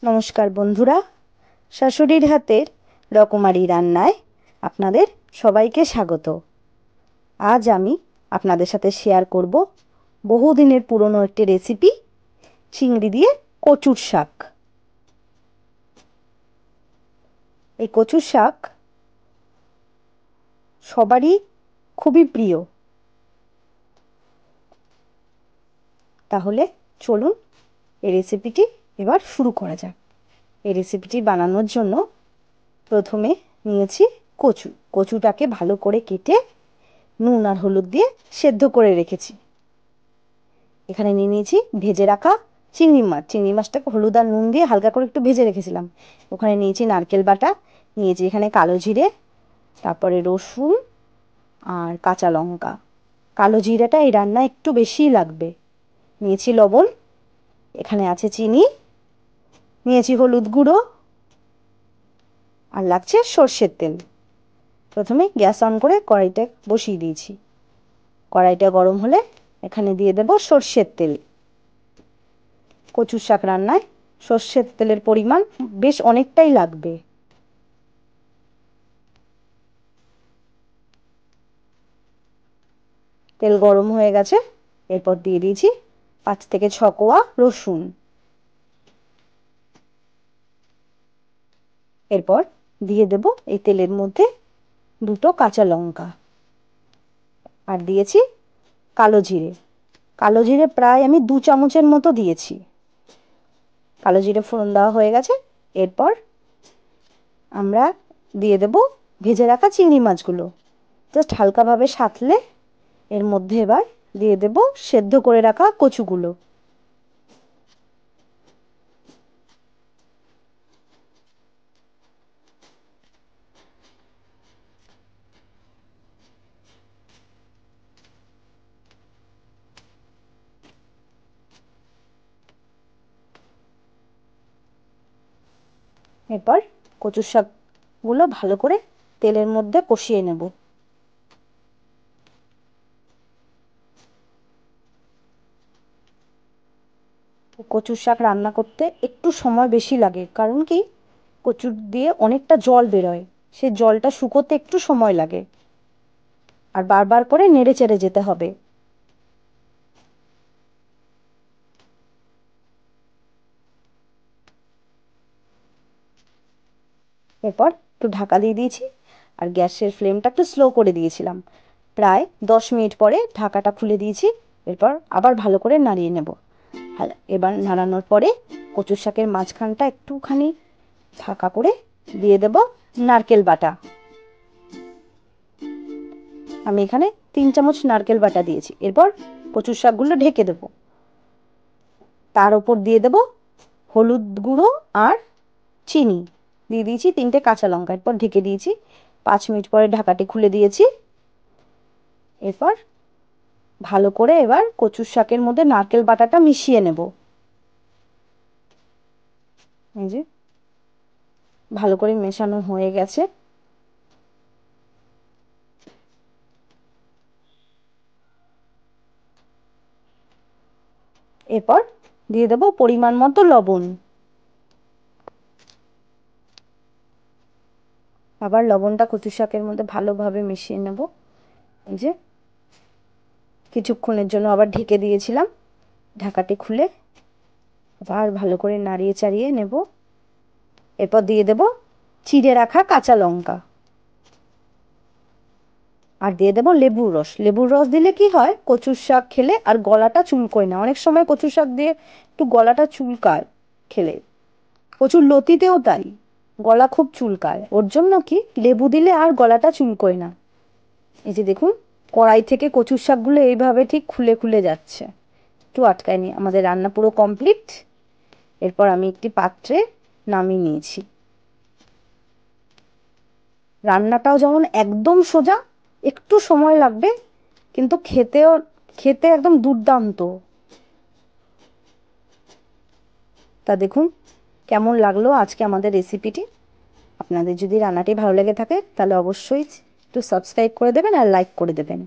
নমস্কার বন্ধুরা, শাশুড়ির হাতের রকমারি রান্নায় আপনাদের সবাইকে স্বাগত। আজ আমি আপনাদের সাথে শেয়ার করব বহুদিনের পুরনো একটি রেসিপি, চিংড়ি দিয়ে কচুর শাক। এই কচুর শাক সবারই খুবই প্রিয়। তাহলে চলুন এই রেসিপিটি এবার শুরু করা যাক। এই রেসিপিটি বানানোর জন্য প্রথমে নিয়েছি কচুটাকে ভালো করে কেটে নুন আর হলুদ দিয়ে সেদ্ধ করে রেখেছি। এখানে নিয়ে নিয়েছি ভেজে রাখা চিংড়ি মাছটাকে হলুদ আর নুন দিয়ে হালকা করে একটু ভেজে রেখেছিলাম। ওখানে নিয়েছি নারকেল বাটা, নিয়েছি এখানে কালো জিরে, তারপরে রসুন আর কাঁচা লঙ্কা। কালো জিরাটা এই রান্নায় একটু বেশিই লাগবে। নিয়েছি লবণ, এখানে আছে চিনি, নিয়েছি হলুদ গুঁড়ো আর লাগছে সর্ষের তেল। প্রথমে গ্যাস অন করে কড়াইটা বসিয়ে দিয়েছি। কড়াইটা গরম হলে এখানে দিয়ে দেব সর্ষের তেল। কচুর শাক রান্নায় সর্ষের তেলের পরিমাণ বেশ অনেকটাই লাগবে। তেল গরম হয়ে গেছে, এরপর দিয়ে দিয়েছি 5 থেকে 6 কোয়া রসুন। এরপর দিয়ে দেব এই তেলের মধ্যে 2টো কাঁচা লঙ্কা আর দিয়েছি কালো জিরে। কালো জিরে প্রায় আমি 2 চামচের মতো দিয়েছি। কালো জিরে ফোড়ন দেওয়া হয়ে গেছে, এরপর আমরা দিয়ে দেব ভেজে রাখা চিংড়ি মাছগুলো। জাস্ট হালকাভাবে সাঁতলে এর মধ্যে এবার দিয়ে দেব সেদ্ধ করে রাখা কচুগুলো। এরপর কচুর শাকগুলো ভালো করে তেলের মধ্যে কষিয়ে নেব। কচুর শাক রান্না করতে একটু সময় বেশি লাগে, কারণ কি কচুর দিয়ে অনেকটা জল বেরোয়, সে জলটা শুকোতে একটু সময় লাগে আর বারবার করে নেড়ে চেড়ে যেতে হবে। এরপর একটু ঢাকা দিয়ে দিয়েছি আর গ্যাসের ফ্লেমটা একটু স্লো করে দিয়েছিলাম। প্রায় 10 মিনিট পরে ঢাকাটা খুলে দিয়েছি। এরপর আবার ভালো করে নাড়িয়ে নেব। এবার নাড়ানোর পরে কচুর শাকের মাঝখানটা একটুখানি ফাঁকা করে দিয়ে দেব নারকেল বাটা। আমি এখানে 3 চামচ নারকেল বাটা দিয়েছি। এরপর কচুর শাকগুলো ঢেকে দেব। তার উপর দিয়ে দেব হলুদ গুঁড়ো আর চিনি, দিয়ে দিয়েছি 3টে কাঁচা লঙ্কা। এরপর ঢেকে দিয়েছি। 5 মিনিট পরে ঢাকাটি খুলে দিয়েছি। এরপর ভালো করে এবার কচুর শাকের মধ্যে নারকেল বাটাটা মিশিয়ে নেব। এই যে ভালো করে মেশানো হয়ে গেছে। এরপর দিয়ে দেব পরিমাণ মতো লবণ। আবার লবণটা কচু শাকের মধ্যে ভালোভাবে মিশিয়ে নেব। এই যে কিছুক্ষণের জন্য আবার ঢেকে দিয়েছিলাম। ঢাকাটি খুলে আবার ভালো করে নাড়িয়ে চাড়িয়ে নেব। এরপর দিয়ে দেব চিড়ে রাখা কাঁচা লঙ্কা আর দিয়ে দেব লেবুর রস। লেবুর রস দিলে কি হয়, কচুর শাক খেলে আর গলাটা চুলকোয় না। অনেক সময় কচুর শাক দিয়ে একটু গলাটা চুলকায় খেলে, কচুর লতিতেও তাই, গলা খুব চুলকায়। ওর জন্য কি লেবু দিলে আর গলাটা চুলকোয় না। এই যে দেখুন কড়াই থেকে কচুর শাকগুলো এইভাবে ঠিক খুলে খুলে যাচ্ছে, একটু আটকায়নি। আমাদের রান্না পুরো কমপ্লিট। এরপর আমি একটি পাত্রে নামিয়ে নিয়েছি। রান্নাটাও যেমন একদম সোজা, একটু সময় লাগবে, কিন্তু খেতে একদম দুর্দান্ত। তা দেখুন কেমন লাগলো আজকে আমাদের রেসিপিটি। আপনাদের যদি রান্নাটি ভালো লেগে থাকে তাহলে অবশ্যই একটু সাবস্ক্রাইব করে দেবেন আর লাইক করে দেবেন।